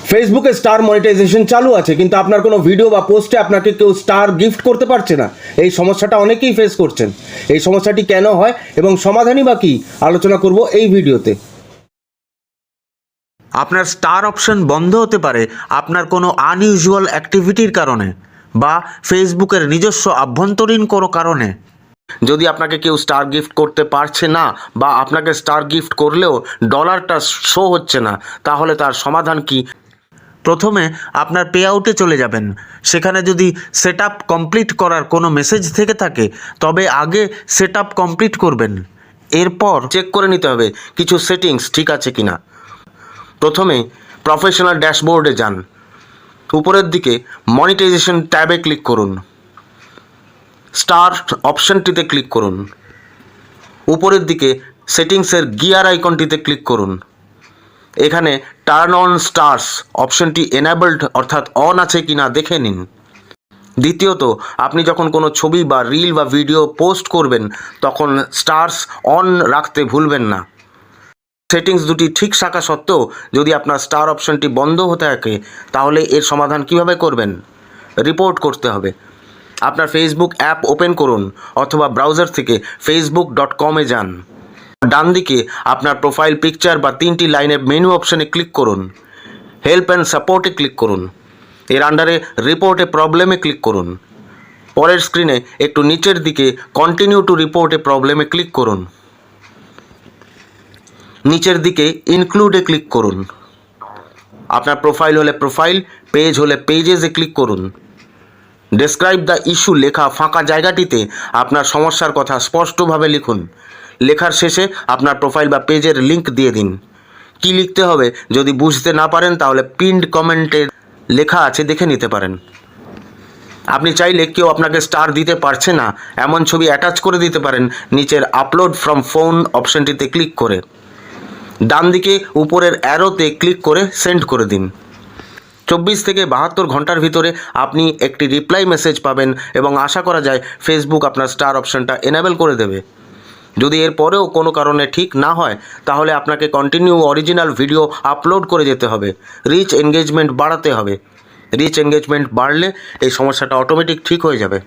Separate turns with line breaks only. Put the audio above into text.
ফেসবুকে star monetization চালু আছে, কিন্তু আপনার কোনো ভিডিও বা পোস্টে আপনাকে কেউ স্টার গিফট করতে পারছে না। এই সমস্যাটা অনেকেই ফেস করছেন। এই সমস্যাটি কেন হয় এবং সমাধানই বা কী, আলোচনা করব এই ভিডিওতে।
আপনার স্টার অপশন বন্ধ হতে পারে আপনার কোনো আনইউজুয়াল অ্যাক্টিভিটির কারণে বা ফেসবুকের নিজস্ব আভ্যন্তরীণ কোনো কারণে। যদি আপনাকে কেউ স্টার গিফট করতে পারছে না বা আপনাকে স্টার গিফট করলেও ডলারটা শো হচ্ছে না, তাহলে তার সমাধান কি? প্রথমে আপনার পে আউটে চলে যাবেন। সেখানে যদি সেট আপ কমপ্লিট করার কোনো মেসেজ থেকে থাকে তবে আগে সেট আপ কমপ্লিট করবেন। এরপর চেক করে নিতে হবে কিছু সেটিংস ঠিক আছে কিনা। প্রথমে প্রফেশনাল ড্যাশবোর্ডে যান। উপরের দিকে মনিটাইজেশন ট্যাবে ক্লিক করুন। স্টার অপশনটিতে ক্লিক করুন। উপরের দিকে সেটিংসের গিয়ার আইকনটিতে ক্লিক করুন। এখানে টার্ন অন স্টারস অপশনটি এনাবেলড অর্থাৎ অন আছে কিনা দেখে নিন। দ্বিতীয়ত, আপনি যখন কোনো ছবি বা রিল বা ভিডিও পোস্ট করবেন তখন স্টারস অন রাখতে ভুলবেন না। সেটিংস দুটি ঠিক থাকা সত্ত্বেও যদি আপনার স্টার অপশনটি বন্ধ হতে থাকে তাহলে এর সমাধান কিভাবে করবেন? রিপোর্ট করতে হবে। আপনার ফেসবুক অ্যাপ ওপেন করুন অথবা ব্রাউজার থেকে facebook.com-এ যান। ডান দিকে আপনার প্রোফাইল পিকচার বা 3টি লাইনের মেনু অপশনে ক্লিক করুন। হেল্প অ্যান্ড সাপোর্টে ক্লিক করুন। এর আন্ডারে রিপোর্টে প্রবলেমে ক্লিক করুন। পরের স্ক্রিনে একটু নিচের দিকে কন্টিনিউ টু রিপোর্টে প্রবলেমে ক্লিক করুন। নিচের দিকে ইনক্লুডে ক্লিক করুন। আপনার প্রোফাইল হলে প্রোফাইল, পেজ হলে পেজেসে ক্লিক করুন। ডেসক্রাইব দ্য ইস্যু লেখা ফাঁকা জায়গাটিতে আপনার সমস্যার কথা স্পষ্টভাবে লিখুন। লেখার শেষে আপনার প্রোফাইল বা পেজের লিঙ্ক দিয়ে দিন। কি লিখতে হবে যদি বুঝতে না পারেন তাহলে পিন্ড কমেন্টে লেখা আছে, দেখে নিতে পারেন। আপনি চাইলে কেউ আপনাকে স্টার দিতে পারছে না এমন ছবি অ্যাটাচ করে দিতে পারেন নিচের আপলোড ফ্রম ফোন অপশনটিতে ক্লিক করে। ডান দিকে উপরের অ্যারোতে ক্লিক করে সেন্ড করে দিন। 24 থেকে 72 ঘন্টার ভিতরে আপনি একটি রিপ্লাই মেসেজ পাবেন এবং আশা করা যায় ফেসবুক আপনার স্টার অপশনটা এনেবল করে দেবে। যদি এর পরেও কোনো কারণে ঠিক না হয় তাহলে আপনাকে কন্টিনিউ অরিজিনাল ভিডিও আপলোড করে যেতে হবে। রিচ এনগেজমেন্ট বাড়াতে হবে। রিচ এনগেজমেন্ট বাড়লে এই সমস্যাটা অটোমেটিক ঠিক হয়ে যাবে।